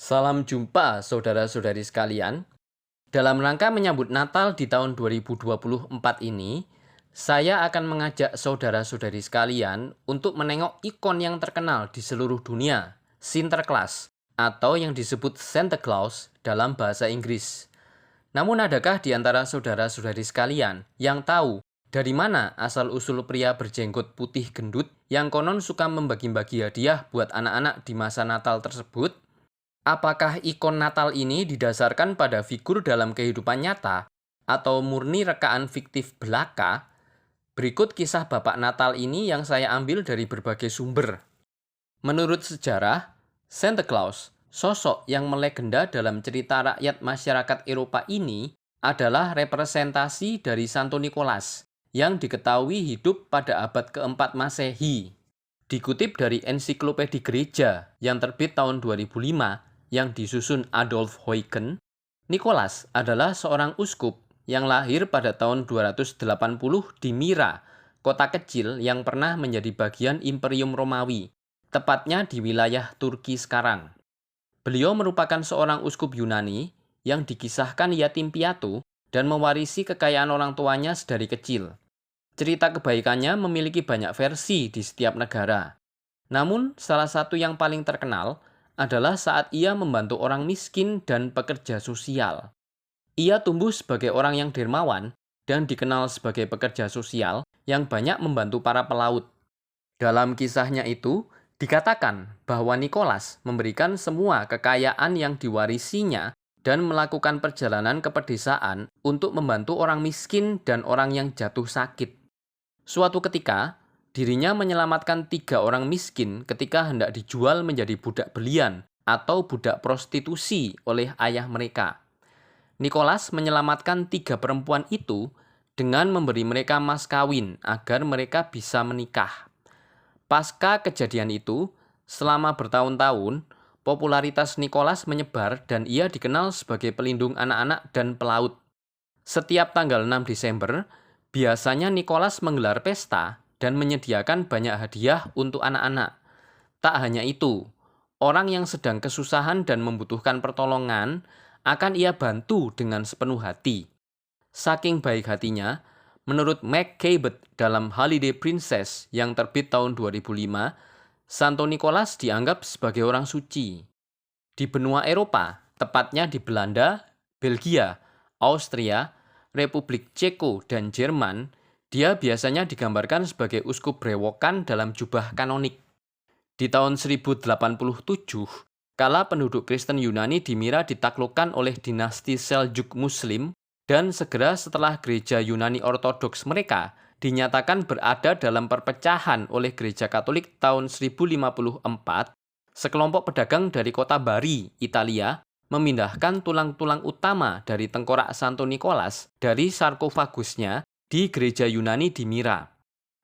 Salam jumpa saudara-saudari sekalian. Dalam rangka menyambut Natal di tahun 2024 ini, saya akan mengajak saudara-saudari sekalian untuk menengok ikon yang terkenal di seluruh dunia, Sinterklas, atau yang disebut Santa Claus dalam bahasa Inggris. Namun adakah di antara saudara-saudari sekalian yang tahu dari mana asal-usul pria berjenggot putih gendut yang konon suka membagi-bagi hadiah buat anak-anak di masa Natal tersebut? Apakah ikon Natal ini didasarkan pada figur dalam kehidupan nyata atau murni rekaan fiktif belaka? Berikut kisah Bapak Natal ini yang saya ambil dari berbagai sumber. Menurut sejarah, Santa Claus, sosok yang melegenda dalam cerita rakyat masyarakat Eropa ini, adalah representasi dari Santo Nikolas yang diketahui hidup pada abad keempat Masehi. Dikutip dari Ensiklopedia Gereja yang terbit tahun 2005, yang disusun Adolf Huygens, Nikolas adalah seorang uskup yang lahir pada tahun 280 di Myra, kota kecil yang pernah menjadi bagian Imperium Romawi, tepatnya di wilayah Turki sekarang. Beliau merupakan seorang uskup Yunani yang dikisahkan yatim piatu dan mewarisi kekayaan orang tuanya sedari kecil. Cerita kebaikannya memiliki banyak versi di setiap negara. Namun, salah satu yang paling terkenal adalah saat ia membantu orang miskin dan pekerja sosial. Ia tumbuh sebagai orang yang dermawan dan dikenal sebagai pekerja sosial yang banyak membantu para pelaut. Dalam kisahnya itu, dikatakan bahwa Nikolas memberikan semua kekayaan yang diwarisinya dan melakukan perjalanan ke pedesaan untuk membantu orang miskin dan orang yang jatuh sakit. Suatu ketika, dirinya menyelamatkan 3 orang miskin ketika hendak dijual menjadi budak belian atau budak prostitusi oleh ayah mereka. Nikolas menyelamatkan 3 perempuan itu dengan memberi mereka mas kawin agar mereka bisa menikah. Pasca kejadian itu, selama bertahun-tahun, popularitas Nikolas menyebar dan ia dikenal sebagai pelindung anak-anak dan pelaut. Setiap tanggal 6 Desember, biasanya Nikolas menggelar pesta dan menyediakan banyak hadiah untuk anak-anak. Tak hanya itu, orang yang sedang kesusahan dan membutuhkan pertolongan akan ia bantu dengan sepenuh hati. Saking baik hatinya, menurut Mac Cabot dalam Holiday Princess yang terbit tahun 2005, Santo Nikolas dianggap sebagai orang suci. Di benua Eropa, tepatnya di Belanda, Belgia, Austria, Republik Ceko, dan Jerman, dia biasanya digambarkan sebagai uskup brewokan dalam jubah kanonik. Di tahun 1087, kala penduduk Kristen Yunani di Myra ditaklukkan oleh dinasti Seljuk Muslim, dan segera setelah gereja Yunani Ortodoks mereka dinyatakan berada dalam perpecahan oleh gereja Katolik tahun 1054, sekelompok pedagang dari kota Bari, Italia, memindahkan tulang-tulang utama dari tengkorak Santo Nikolas dari sarkofagusnya di gereja Yunani di Myra.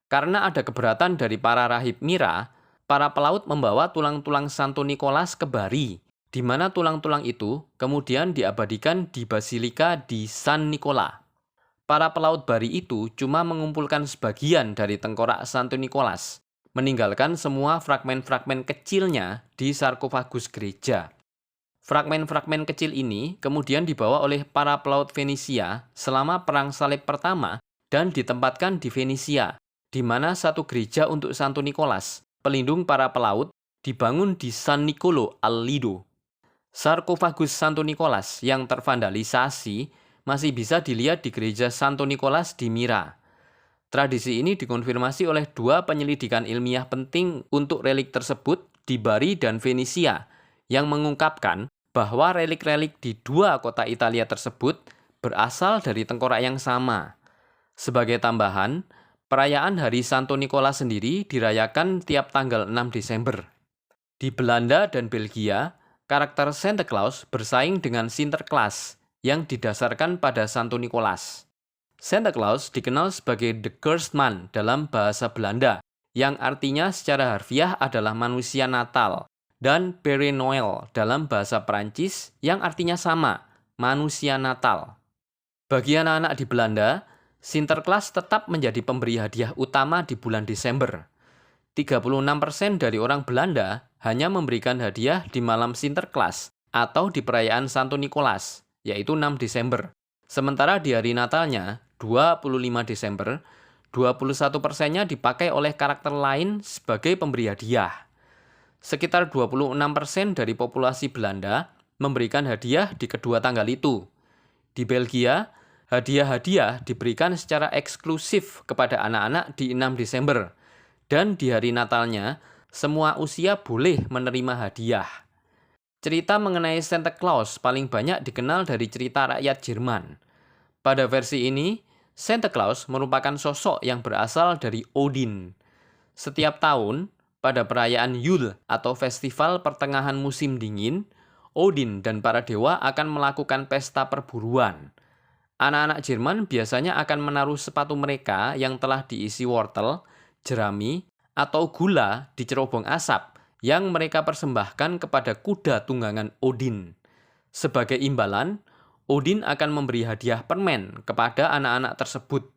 Karena ada keberatan dari para rahib Myra, para pelaut membawa tulang-tulang Santo Nikolas ke Bari, di mana tulang-tulang itu kemudian diabadikan di Basilika di San Nicola. Para pelaut Bari itu cuma mengumpulkan sebagian dari tengkorak Santo Nikolas, meninggalkan semua fragmen-fragmen kecilnya di sarkofagus gereja. Fragmen-fragmen kecil ini kemudian dibawa oleh para pelaut Fenisia selama Perang Salib Pertama dan ditempatkan di Fenisia, di mana satu gereja untuk Santo Nikolas, pelindung para pelaut, dibangun di San Nicolo al Lido. Sarkofagus Santo Nikolas yang tervandalisasi masih bisa dilihat di gereja Santo Nikolas di Myra. Tradisi ini dikonfirmasi oleh 2 penyelidikan ilmiah penting untuk relik tersebut di Bari dan Fenisia, yang mengungkapkan bahwa relik-relik di 2 kota Italia tersebut berasal dari tengkorak yang sama. Sebagai tambahan, perayaan Hari Santo Nikolas sendiri dirayakan tiap tanggal 6 Desember. Di Belanda dan Belgia, karakter Santa Claus bersaing dengan Sinterklas yang didasarkan pada Santo Nikolas. Santa Claus dikenal sebagai The Cursed Man dalam bahasa Belanda, yang artinya secara harfiah adalah manusia Natal, dan Père Noël dalam bahasa Perancis yang artinya sama, manusia Natal. Bagi anak-anak di Belanda, Sinterklas tetap menjadi pemberi hadiah utama di bulan Desember. 36% dari orang Belanda hanya memberikan hadiah di malam Sinterklas atau di perayaan Santo Nikolas, yaitu 6 Desember. Sementara di hari Natalnya, 25 Desember, 21%-nya dipakai oleh karakter lain sebagai pemberi hadiah. Sekitar 26% dari populasi Belanda memberikan hadiah di kedua tanggal itu. Di Belgia, hadiah-hadiah diberikan secara eksklusif kepada anak-anak di 6 Desember. Dan di hari Natalnya, semua usia boleh menerima hadiah. Cerita mengenai Santa Claus paling banyak dikenal dari cerita rakyat Jerman. Pada versi ini, Santa Claus merupakan sosok yang berasal dari Odin. Setiap tahun, pada perayaan Yule atau festival pertengahan musim dingin, Odin dan para dewa akan melakukan pesta perburuan. Anak-anak Jerman biasanya akan menaruh sepatu mereka yang telah diisi wortel, jerami, atau gula di cerobong asap yang mereka persembahkan kepada kuda tunggangan Odin. Sebagai imbalan, Odin akan memberi hadiah permen kepada anak-anak tersebut.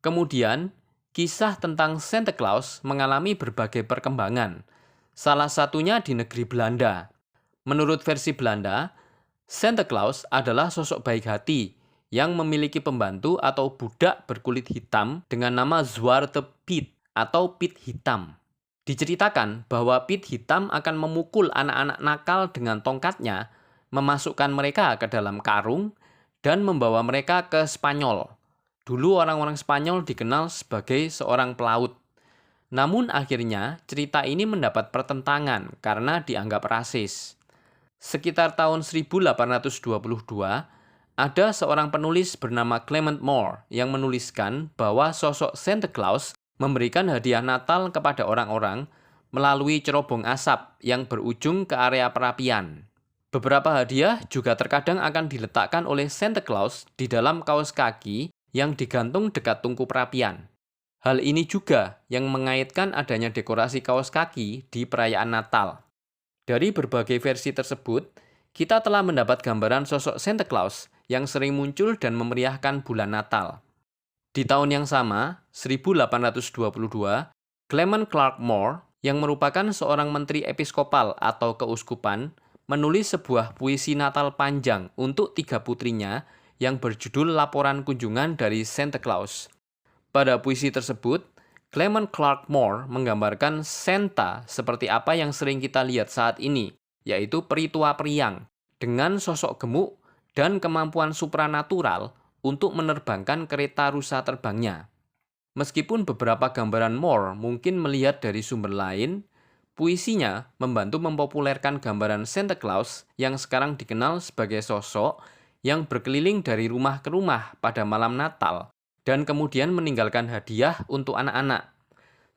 Kemudian, kisah tentang Santa Claus mengalami berbagai perkembangan. Salah satunya di negeri Belanda. Menurut versi Belanda, Santa Claus adalah sosok baik hati yang memiliki pembantu atau budak berkulit hitam dengan nama Zwarte Piet atau Piet Hitam. Diceritakan bahwa Piet Hitam akan memukul anak-anak nakal dengan tongkatnya, memasukkan mereka ke dalam karung, dan membawa mereka ke Spanyol. Dulu orang-orang Spanyol dikenal sebagai seorang pelaut. Namun akhirnya cerita ini mendapat pertentangan karena dianggap rasis. Sekitar tahun 1822, ada seorang penulis bernama Clement Moore yang menuliskan bahwa sosok Santa Claus memberikan hadiah Natal kepada orang-orang melalui cerobong asap yang berujung ke area perapian. Beberapa hadiah juga terkadang akan diletakkan oleh Santa Claus di dalam kaos kaki yang digantung dekat tungku perapian. Hal ini juga yang mengaitkan adanya dekorasi kaos kaki di perayaan Natal. Dari berbagai versi tersebut, kita telah mendapat gambaran sosok Santa Claus yang sering muncul dan memeriahkan bulan Natal. Di tahun yang sama, 1822, Clement Clark Moore, yang merupakan seorang menteri episkopal atau keuskupan, menulis sebuah puisi Natal panjang untuk 3 putrinya yang berjudul Laporan Kunjungan dari Santa Claus. Pada puisi tersebut, Clement Clark Moore menggambarkan Santa seperti apa yang sering kita lihat saat ini, yaitu peri tua periang, dengan sosok gemuk dan kemampuan supranatural untuk menerbangkan kereta rusa terbangnya. Meskipun beberapa gambaran Moore mungkin melihat dari sumber lain, puisinya membantu mempopulerkan gambaran Santa Claus yang sekarang dikenal sebagai sosok yang berkeliling dari rumah ke rumah pada malam Natal dan kemudian meninggalkan hadiah untuk anak-anak.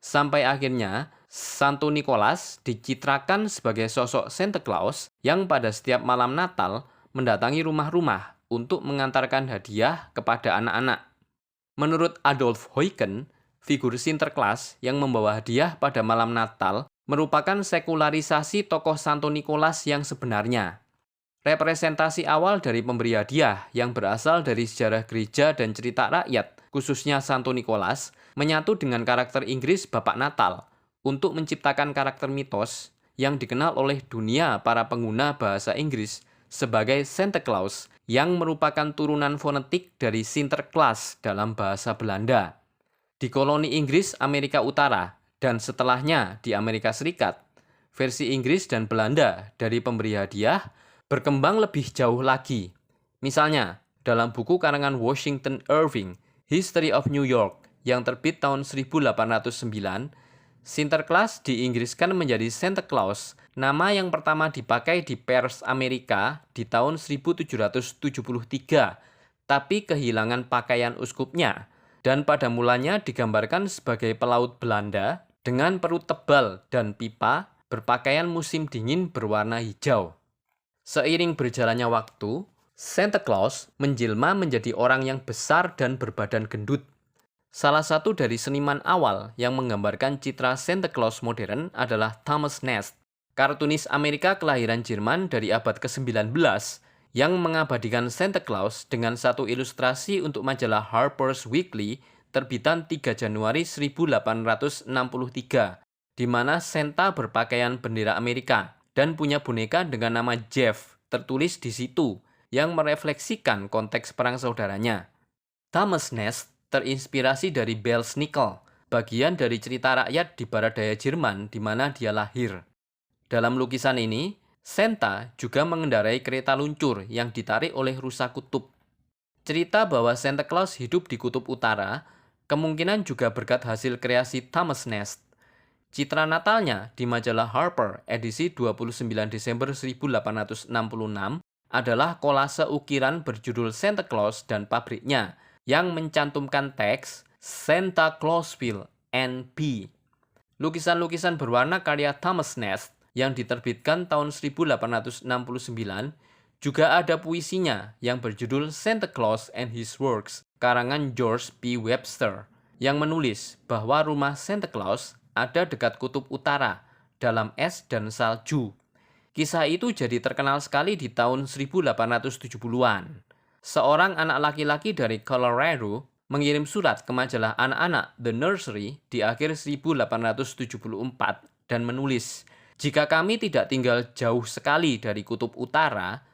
Sampai akhirnya, Santo Nikolas dicitrakan sebagai sosok Santa Claus yang pada setiap malam Natal mendatangi rumah-rumah untuk mengantarkan hadiah kepada anak-anak. Menurut Adolf Huygens, figur Sinterklaas yang membawa hadiah pada malam Natal merupakan sekularisasi tokoh Santo Nikolas yang sebenarnya. Representasi awal dari pemberi hadiah yang berasal dari sejarah gereja dan cerita rakyat, khususnya Santo Nikolas, menyatu dengan karakter Inggris Bapak Natal untuk menciptakan karakter mitos yang dikenal oleh dunia para pengguna bahasa Inggris sebagai Santa Claus yang merupakan turunan fonetik dari Sinterklaas dalam bahasa Belanda. Di koloni Inggris Amerika Utara dan setelahnya di Amerika Serikat, versi Inggris dan Belanda dari pemberi hadiah berkembang lebih jauh lagi. Misalnya, dalam buku karangan Washington Irving, History of New York, yang terbit tahun 1809, Sinterklaas diinggriskan menjadi Santa Claus, nama yang pertama dipakai di pers Amerika di tahun 1773, tapi kehilangan pakaian uskupnya, dan pada mulanya digambarkan sebagai pelaut Belanda dengan perut tebal dan pipa berpakaian musim dingin berwarna hijau. Seiring berjalannya waktu, Santa Claus menjelma menjadi orang yang besar dan berbadan gendut. Salah satu dari seniman awal yang menggambarkan citra Santa Claus modern adalah Thomas Nast, kartunis Amerika kelahiran Jerman dari abad ke-19 yang mengabadikan Santa Claus dengan satu ilustrasi untuk majalah Harper's Weekly terbitan 3 Januari 1863, di mana Santa berpakaian bendera Amerika dan punya boneka dengan nama Jeff tertulis di situ yang merefleksikan konteks perang saudaranya. Thomas Nast terinspirasi dari Belsnickel, bagian dari cerita rakyat di barat daya Jerman di mana dia lahir. Dalam lukisan ini, Santa juga mengendarai kereta luncur yang ditarik oleh rusa kutub. Cerita bahwa Santa Claus hidup di kutub utara kemungkinan juga berkat hasil kreasi Thomas Nast. Citra natalnya di majalah Harper edisi 29 Desember 1866 adalah kolase ukiran berjudul Santa Claus dan pabriknya yang mencantumkan teks Santa Clausville NP. Lukisan-lukisan berwarna karya Thomas Nast yang diterbitkan tahun 1869 juga ada puisinya yang berjudul Santa Claus and His Works karangan George P. Webster yang menulis bahwa rumah Santa Claus ada dekat kutub utara, dalam es dan salju. Kisah itu jadi terkenal sekali di tahun 1870-an. Seorang anak laki-laki dari Colorado mengirim surat ke majalah anak-anak The Nursery di akhir 1874 dan menulis, "Jika kami tidak tinggal jauh sekali dari kutub utara,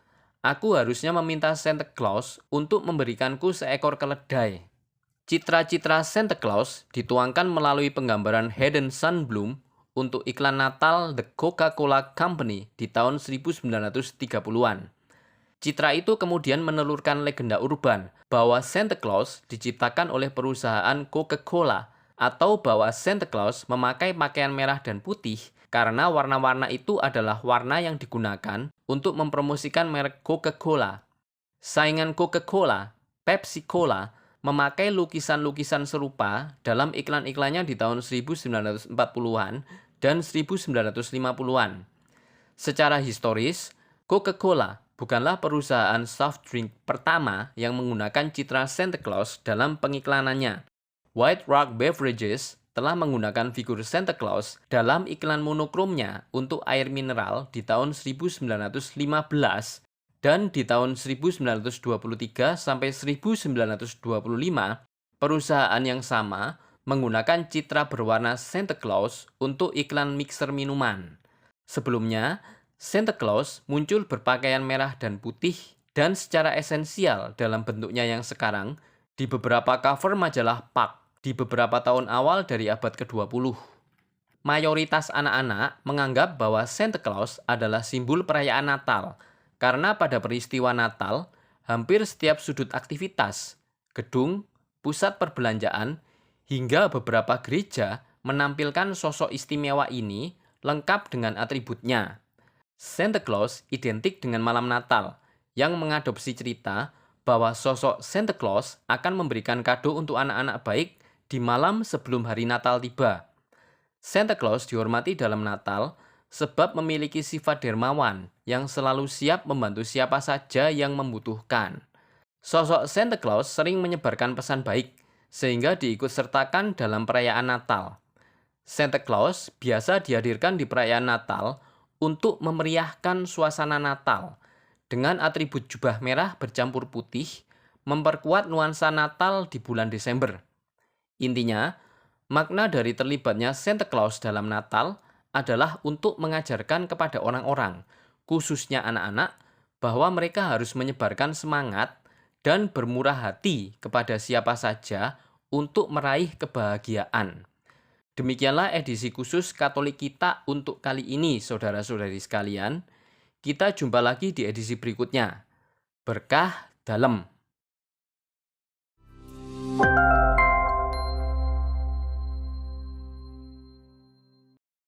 aku harusnya meminta Santa Claus untuk memberikanku seekor keledai." Citra-citra Santa Claus dituangkan melalui penggambaran Haddon Sundblom untuk iklan Natal The Coca-Cola Company di tahun 1930-an. Citra itu kemudian menelurkan legenda urban bahwa Santa Claus diciptakan oleh perusahaan Coca-Cola atau bahwa Santa Claus memakai pakaian merah dan putih karena warna-warna itu adalah warna yang digunakan untuk mempromosikan merek Coca-Cola. Saingan Coca-Cola, Pepsi Cola, memakai lukisan-lukisan serupa dalam iklan-iklannya di tahun 1940-an dan 1950-an. Secara historis, Coca-Cola bukanlah perusahaan soft drink pertama yang menggunakan citra Santa Claus dalam pengiklanannya. White Rock Beverages telah menggunakan figur Santa Claus dalam iklan monokromnya untuk air mineral di tahun 1915 dan di tahun 1923 sampai 1925, perusahaan yang sama menggunakan citra berwarna Santa Claus untuk iklan mixer minuman. Sebelumnya, Santa Claus muncul berpakaian merah dan putih dan secara esensial dalam bentuknya yang sekarang di beberapa cover majalah Puck di beberapa tahun awal dari abad ke-20. Mayoritas anak-anak menganggap bahwa Santa Claus adalah simbol perayaan Natal, karena pada peristiwa Natal, hampir setiap sudut aktivitas, gedung, pusat perbelanjaan, hingga beberapa gereja menampilkan sosok istimewa ini lengkap dengan atributnya. Santa Claus identik dengan malam Natal, yang mengadopsi cerita bahwa sosok Santa Claus akan memberikan kado untuk anak-anak baik di malam sebelum hari Natal tiba. Santa Claus dihormati dalam Natal sebab memiliki sifat dermawan yang selalu siap membantu siapa saja yang membutuhkan. Sosok Santa Claus sering menyebarkan pesan baik, sehingga diikutsertakan dalam perayaan Natal. Santa Claus biasa dihadirkan di perayaan Natal untuk memeriahkan suasana Natal. Dengan atribut jubah merah bercampur putih, memperkuat nuansa Natal di bulan Desember. Intinya, makna dari terlibatnya Santa Claus dalam Natal adalah untuk mengajarkan kepada orang-orang, khususnya anak-anak, bahwa mereka harus menyebarkan semangat dan bermurah hati kepada siapa saja untuk meraih kebahagiaan. Demikianlah edisi khusus Katolik kita untuk kali ini, saudara-saudari sekalian. Kita jumpa lagi di edisi berikutnya. Berkah dalam.